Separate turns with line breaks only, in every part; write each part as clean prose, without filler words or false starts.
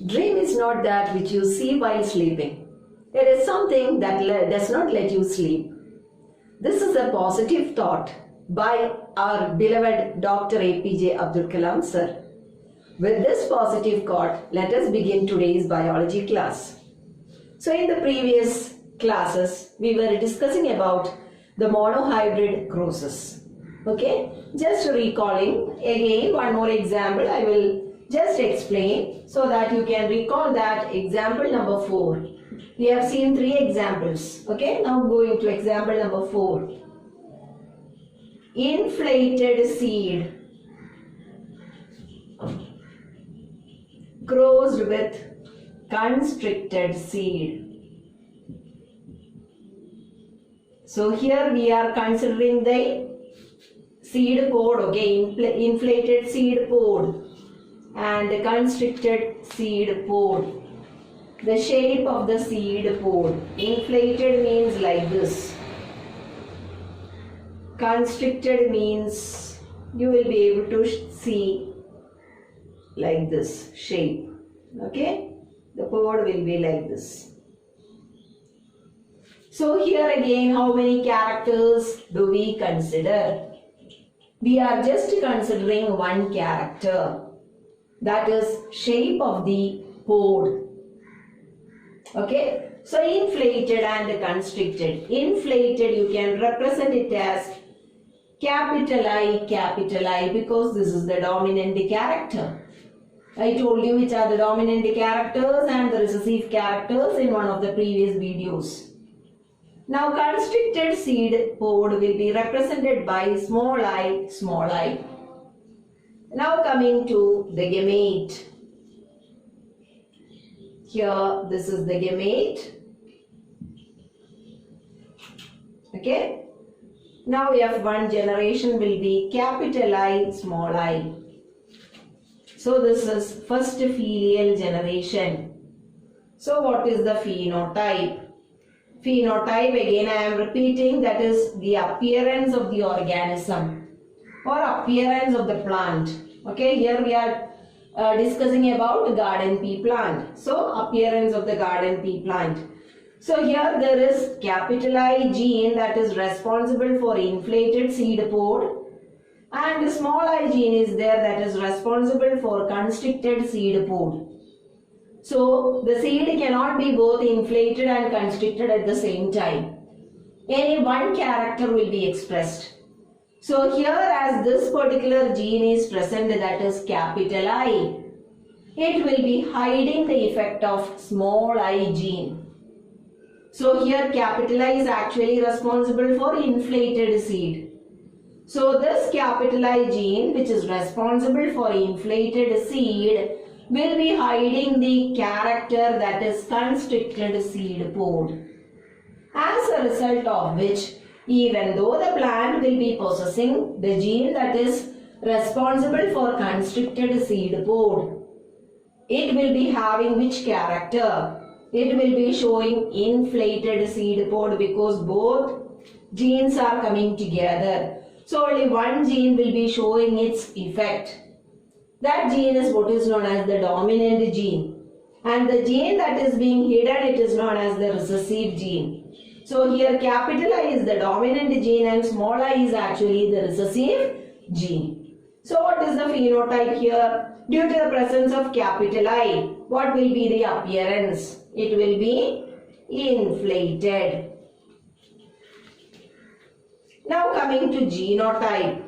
Dream is not that which you see while sleeping. It is something that does not let you sleep. This is a positive thought by our beloved Dr. APJ Abdul Kalam sir. With this positive thought, let us begin today's biology class. So in the previous classes, we were discussing about the monohybrid crosses. Okay, just recalling again one more example I will just explain so that you can recall that example number 4. We have seen 3 examples. Okay, now going to example number 4. Inflated seed crossed with constricted seed. So here we are considering the seed pod, okay, inflated seed pod and constricted seed pod. The shape of the seed pod. Inflated means like this. Constricted means you will be able to see like this shape. Okay, the pod will be like this. So here again, how many characters do we consider? We are just considering one character, that is shape of the pod. Okay, so inflated and constricted. Inflated, you can represent it as capital I because this is the dominant character. I told you which are the dominant characters and the recessive characters in one of the previous videos. Now constricted seed pod will be represented by small I. Now coming to the gamete. Here this is the gamete. Okay. Now F1 generation will be capital I, small I. So this is first filial generation. So what is the phenotype? Phenotype, again I am repeating, that is the appearance of the organism or appearance of the plant. Okay, here we are discussing about garden pea plant. So appearance of the garden pea plant. So here there is capital I gene that is responsible for inflated seed pod, and small I gene is there that is responsible for constricted seed pod. So the seed cannot be both inflated and constricted at the same time. Any one character will be expressed. So here as this particular gene is present, that is capital I, it will be hiding the effect of small I gene. So here capital I is actually responsible for inflated seed. So this capital I gene, which is responsible for inflated seed, will be hiding the character that is constricted seed pod. As a result of which, even though the plant will be possessing the gene that is responsible for constricted seed pod, it will be having which character? It will be showing inflated seed pod because both genes are coming together. So only one gene will be showing its effect. That gene is what is known as the dominant gene. And the gene that is being hidden, it is known as the recessive gene. So here capital I is the dominant gene and small I is actually the recessive gene. So what is the phenotype here? Due to the presence of capital I, what will be the appearance? It will be inflated. Now coming to genotype.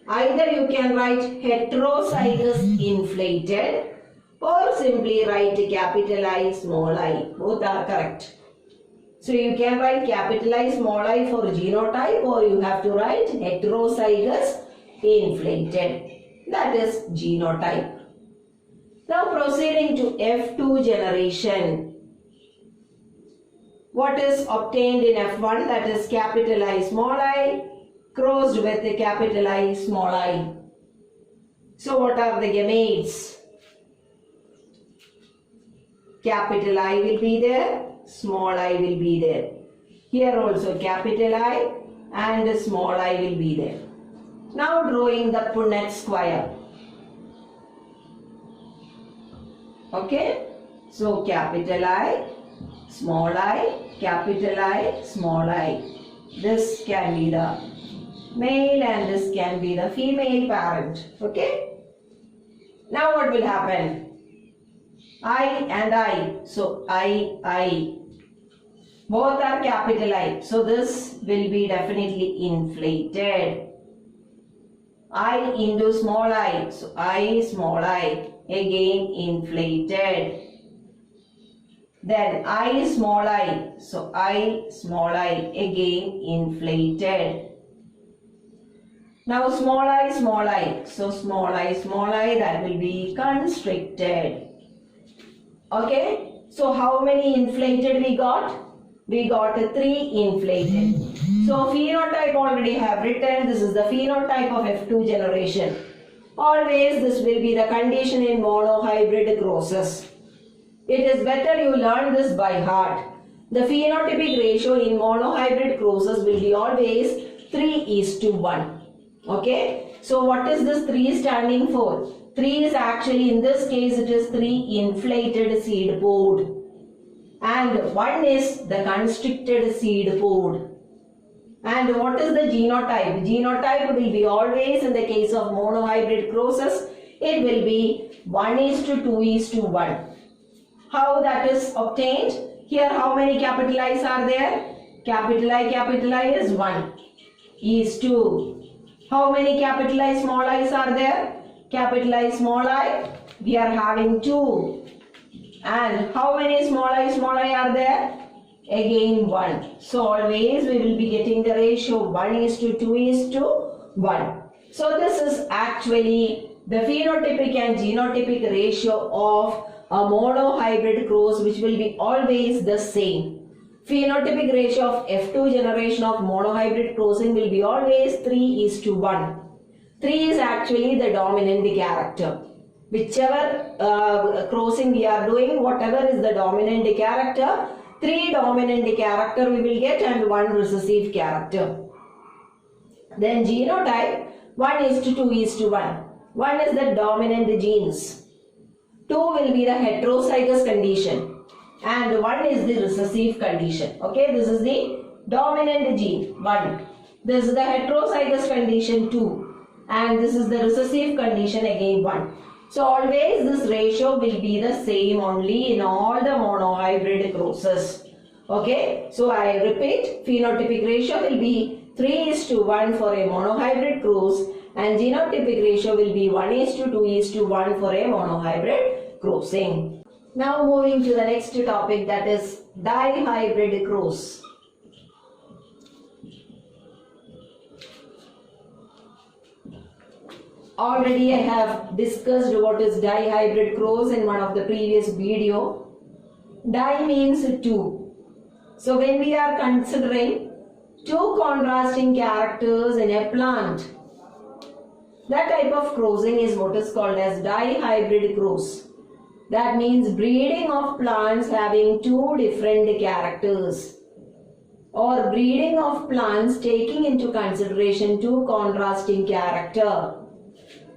Either you can write heterozygous inflated or simply write capital I, small I. Both are correct. So you can write capital I, small I for genotype, or you have to write heterozygous inflated. That is genotype. Now proceeding to F2 generation. What is obtained in F1, that is capital I, small I, crossed with the capital I, small I. So what are the gametes? Capital I will be there, small I will be there. Here also capital I and small I will be there. Now drawing the Punnett square. Okay. So capital I, small I, capital I, small I. This can be the male and this can be the female parent. Okay. Now what will happen? I and I. So I. Both are capital I. So this will be definitely inflated. I into small I. So I small I. Again inflated. Then I small I. So I small I. Again inflated. Now small I small I. So small I that will be constricted. Okay. So how many inflated we got? We got 3 inflated. So phenotype already have written. This is the phenotype of F2 generation. Always this will be the condition in monohybrid crosses. It is better you learn this by heart. The phenotypic ratio in monohybrid crosses will be always 3:1. Okay. So what is this 3 standing for? 3 is actually, in this case, it is 3 inflated seed pod. And 1 is the constricted seed pod. And what is the genotype? Genotype will be always, in the case of monohybrid crosses, it will be 1:2:1. How that is obtained? Here how many capital I's are there? Capital I is 1 is 2. How many capital I small i's are there? Capital I small I, we are having 2. And how many small I are there? Again 1. So always we will be getting the ratio 1:2:1. So this is actually the phenotypic and genotypic ratio of a monohybrid cross, which will be always the same. Phenotypic ratio of F2 generation of monohybrid crossing will be always 3:1. 3 is actually the dominant character. Whichever crossing we are doing, whatever is the dominant character, 3 dominant character we will get and 1 recessive character. Then genotype 1:2:1. 1 is the dominant genes. 2 will be the heterozygous condition. And 1 is the recessive condition. Okay, this is the dominant gene 1. This is the heterozygous condition 2. And this is the recessive condition again 1. So always this ratio will be the same only in all the monohybrid crosses. Okay, so I repeat, phenotypic ratio will be 3:1 for a monohybrid cross and genotypic ratio will be 1:2:1 for a monohybrid crossing. Now moving to the next topic, that is dihybrid cross. Already I have discussed what is dihybrid cross in one of the previous video. Di means 2. So when we are considering 2 contrasting characters in a plant, that type of crossing is what is called as dihybrid cross. That means breeding of plants having 2 different characters, or breeding of plants taking into consideration 2 contrasting character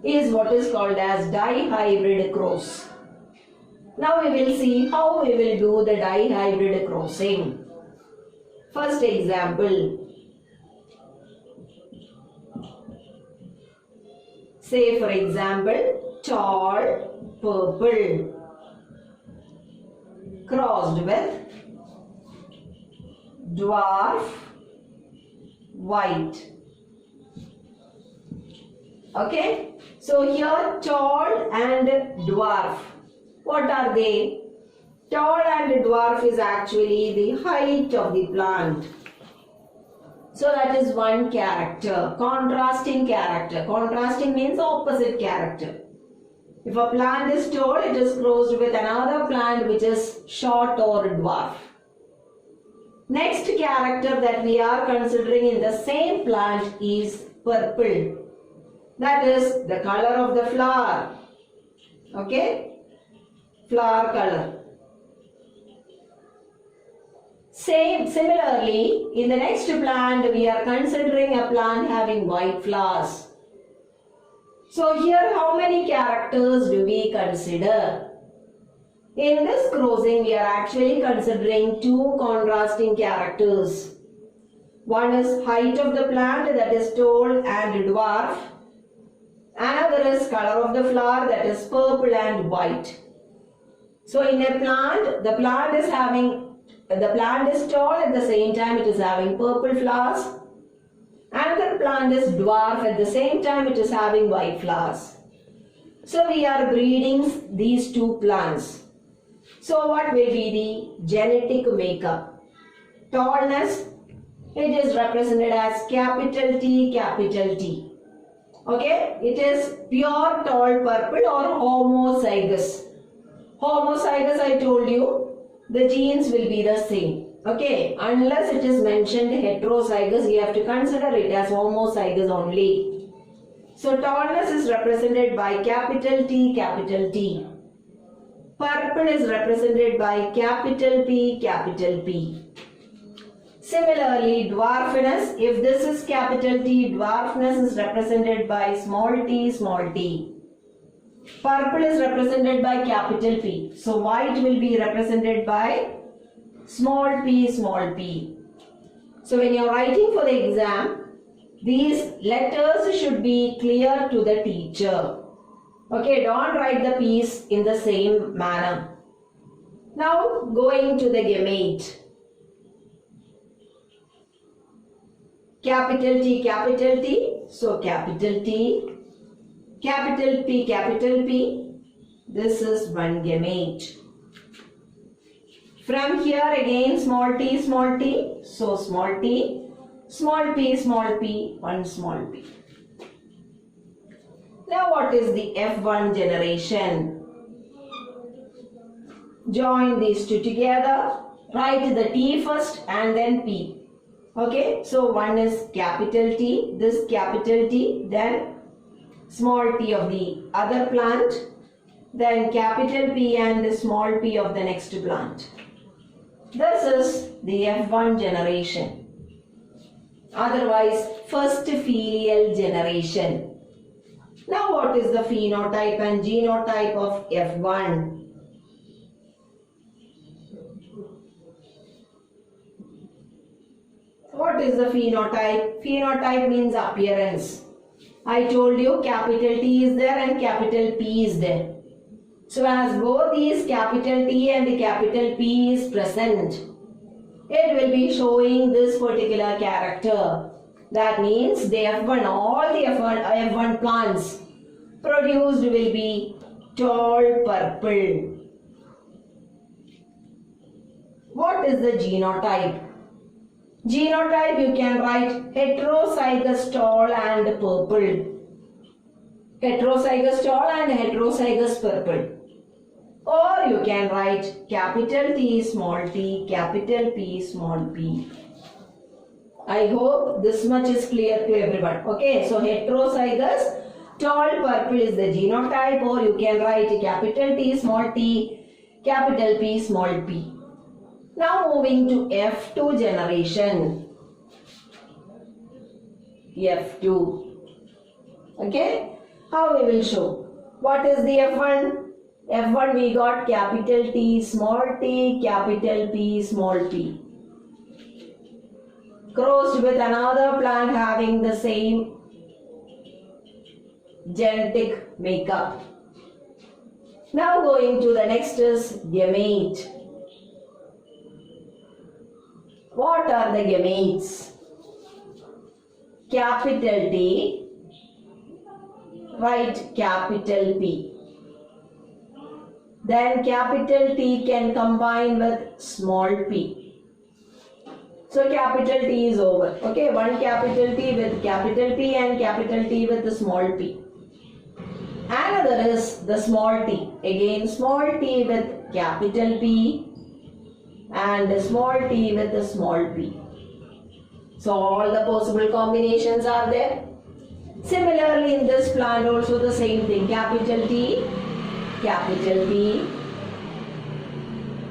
is what is called as dihybrid cross. Now we will see how we will do the dihybrid crossing. First example. Say for example, tall purple crossed with dwarf white. Okay, so here tall and dwarf, what are they? Tall and dwarf is actually the height of the plant. So that is one character, contrasting character. Contrasting means opposite character. If a plant is tall, it is crossed with another plant which is short or dwarf. Next character that we are considering in the same plant is purple. That is the color of the flower. Okay? Flower color. Similarly, in the next plant, we are considering a plant having white flowers. So here how many characters do we consider? In this crossing, we are actually considering two contrasting characters. One is height of the plant, that is tall and dwarf. Another is color of the flower, that is purple and white. So in a plant, the plant is tall, at the same time it is having purple flowers. Another plant is dwarf, at the same time it is having white flowers. So we are breeding these two plants. So what will be the genetic makeup? Tallness, it is represented as capital T, capital T. Okay, it is pure tall purple or homozygous. Homozygous, I told you, the genes will be the same. Okay, unless it is mentioned heterozygous, you have to consider it as homozygous only. So tallness is represented by capital T, capital T. Purple is represented by capital P, capital P. Similarly, dwarfness, if this is capital T, dwarfness is represented by small t, small t. Purple is represented by capital P. So white will be represented by small p, small p. So when you are writing for the exam, these letters should be clear to the teacher. Okay, don't write the P's in the same manner. Now going to the gamete. Capital T, capital T. So capital T, capital P, capital P. This is one gamete. From here again small t, small t. So small t, small p, one small p. Now what is the F1 generation? Join these two together. Write the T first and then P. Okay, so one is capital T, this capital T, then small t of the other plant, then capital P and small p of the next plant. This is the F1 generation. Otherwise, first filial generation. Now what is the phenotype and genotype of F1? What is the phenotype? Phenotype means appearance. I told you capital T is there and capital P is there. So as both these capital T and capital P is present, it will be showing this particular character. That means the F1, all the F1 plants produced will be tall purple. What is the genotype? Genotype you can write heterozygous tall and purple. Heterozygous tall and heterozygous purple. Or you can write capital T, small t, capital P, small p. I hope this much is clear to everyone. Okay, so heterozygous tall purple is the genotype, or you can write capital T, small t, capital P, small p. Now moving to F2 generation. F2. Okay, how we will show? What is the F1? F1 we got capital T, small t, capital P, small p. Crossed with another plant having the same genetic makeup. Now going to the next is gamete. What are the gametes? Capital T, write capital P. Then capital T can combine with small p. So capital T is over. Okay, one capital T with capital P and capital T with the small p. Another is the small t. Again small t with capital P and small t with the small p. So all the possible combinations are there. Similarly in this plant also the same thing. Capital T, capital P,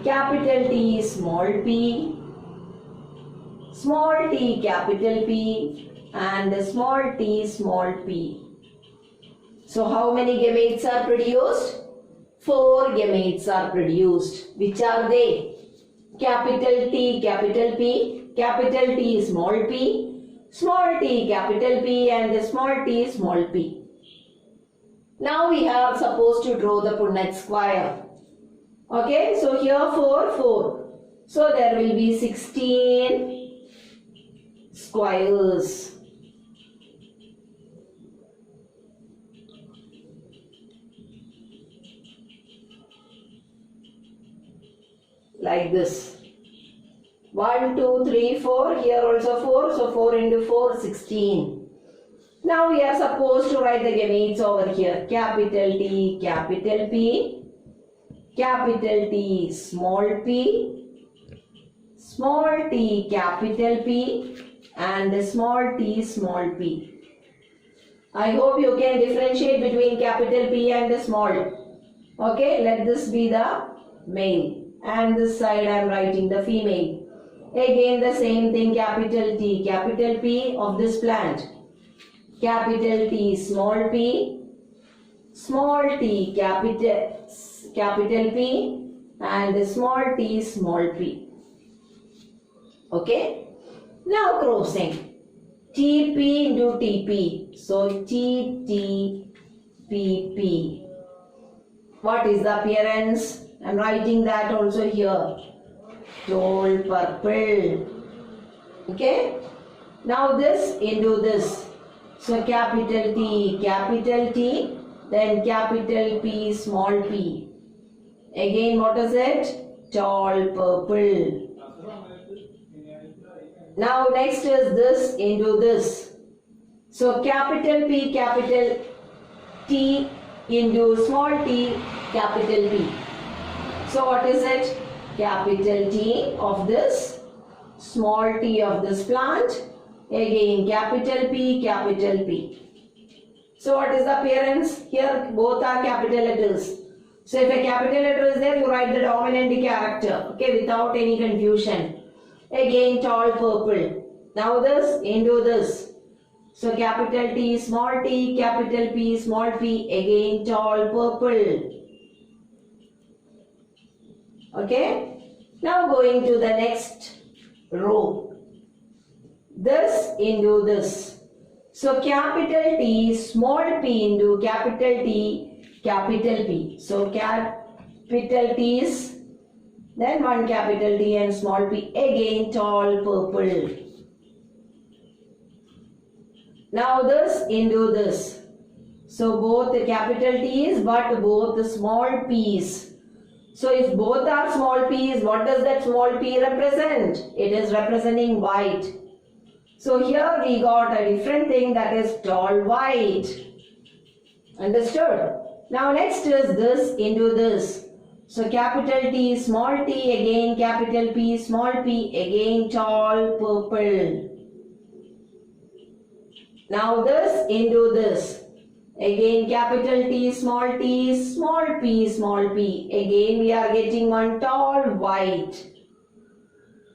capital T, small p, small t, capital P, and small t, small p. So how many gametes are produced? 4 gametes are produced. Which are they? Capital T, capital P, capital T, small p, small t, capital P, and small t, small p. Now we are supposed to draw the Punnett square. Okay, so here 4. So there will be 16 squares. Like this. 1, 2, 3, 4. Here also 4. So 4 into 4, 16. Now we are supposed to write the gametes over here. Capital T, capital P, capital T, small p, small t, capital P, and small t, small p. I hope you can differentiate between capital P and small. Okay, let this be the male. And this side I am writing the female. Again the same thing, capital T, capital P of this plant. Capital T, small p, small t, capital P, and small t, small p. Okay. Now crossing. TP into TP. So TTPP. What is the appearance? I am writing that also here. Tall purple. Okay. Now this into this. So capital T, then capital P, small p. Again what is it? Tall purple. Now next is this into this. So capital P, capital T into small t, capital P. So what is it? Capital T of this, small t of this plant, again capital P, capital P. So what is the appearance? Here both are capital letters. So if a capital letter is there, you write the dominant character, okay, without any confusion. Again tall purple. Now this into this. So capital T, small t, capital P, small p, again tall purple. Okay. Now going to the next row. This into this. So capital T, small p into capital T, capital P. So capital T is, then one capital T and small p, again tall purple. Now this into this. So both the capital T's but both the small p's. So if both are small p's, what does that small p represent? It is representing white. So here we got a different thing, that is tall white. Understood? Now next is this into this. So capital T, small t, again capital P, small p, again tall purple. Now this into this. Again capital T, small p, small p. Again we are getting one tall white.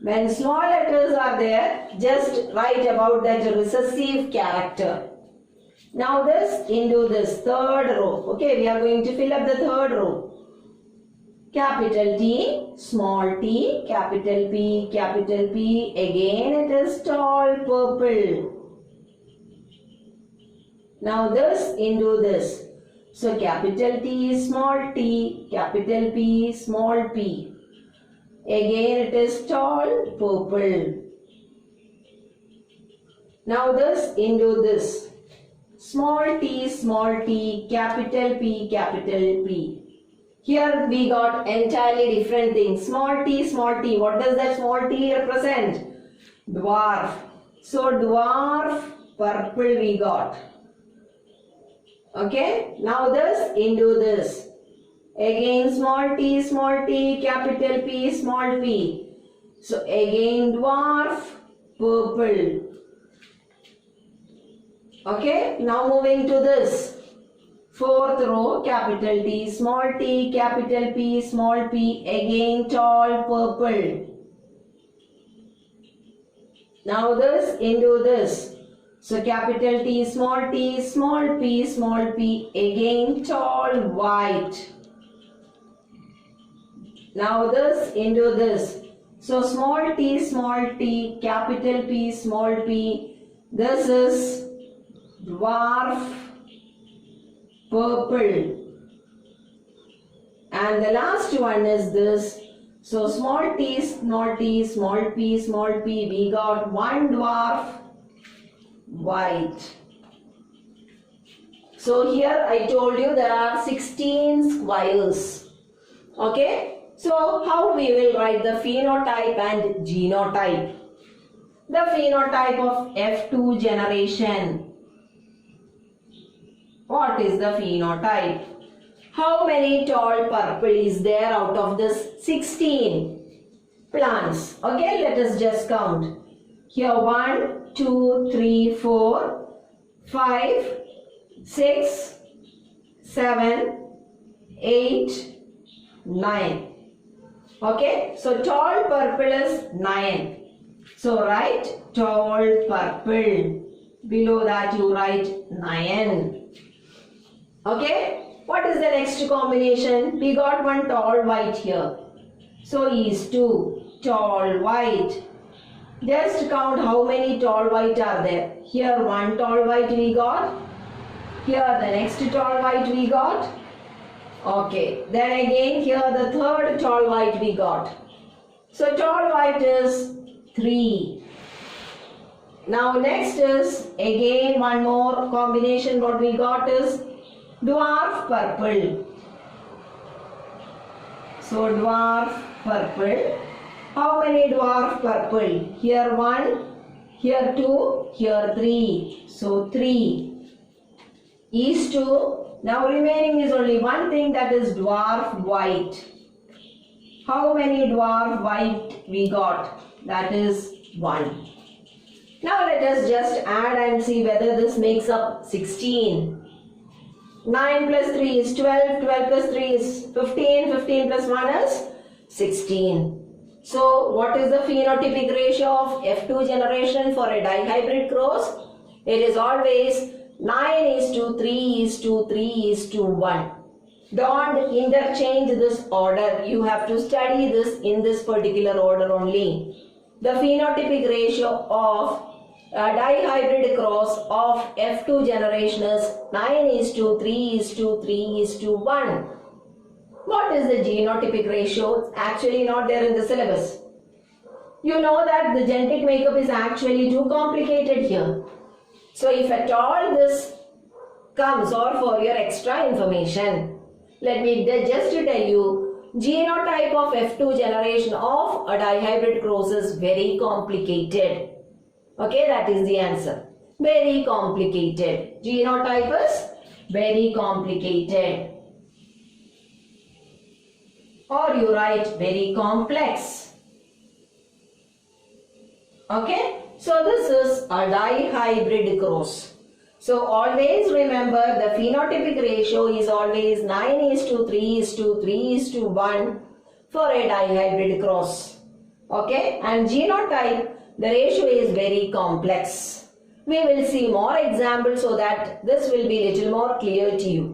When small letters are there, just write about that recessive character. Now this into this third row. Okay, we are going to fill up the third row. Capital T, small t, capital P, again it is tall purple. Now this into this. So capital T, small t, capital P, small p. Again it is tall purple. Now this into this. Small t, capital P. Here we got entirely different things. Small t. What does that small t represent? Dwarf. So dwarf purple we got. Okay. Now this into this. Again small t, capital P, small p. So again dwarf purple. Okay. Now moving to this. Fourth row, capital T, capital P, small p, again tall purple. Now this into this. So capital T, small p, again tall white. Now this into this. So small t, capital P, small p. This is dwarf purple. And the last one is this. So small t, small p, small p. We got one dwarf white. So here I told you there are 16 squares. Okay. So how we will write the phenotype and genotype? The phenotype of F2 generation. What is the phenotype? How many tall purple is there out of this 16 plants? Okay, let us just count. Here 1, 2, 3, 4, 5, 6, 7, 8, 9. Okay, so tall purple is 9. So write tall purple. Below that you write 9. Okay, what is the next combination? We got one tall white here. So is 2 tall white. Just count how many tall white are there. Here one tall white we got. Here the next tall white we got. Okay, then again here the third tall white we got. So tall white is 3. Now next is again one more combination. What we got is dwarf purple. So dwarf purple. How many dwarf purple? Here 1, here 2, here 3. So 3 is 2. Now remaining is only one thing, that is dwarf white. How many dwarf white we got? That is 1. Now let us just add and see whether this makes up 16. 9 plus 3 is 12, 12 plus 3 is 15, 15 plus 1 is 16. So what is the phenotypic ratio of F2 generation for a dihybrid cross? It is always 9:3:3:1. Don't interchange this order. You have to study this in this particular order only. The phenotypic ratio of a dihybrid cross of F2 generation is 9:3:3:1. What is the genotypic ratio? It's actually not there in the syllabus. You know that the genetic makeup is actually too complicated here. So if at all this comes, or for your extra information, let me just tell you, genotype of F2 generation of a dihybrid cross is very complicated. Okay, that is the answer. Very complicated. Genotype is very complicated. Or you write very complex. Okay. So this is a dihybrid cross. So always remember the phenotypic ratio is always 9:3:3:1 for a dihybrid cross. Okay, and genotype, the ratio is very complex. We will see more examples so that this will be little more clear to you.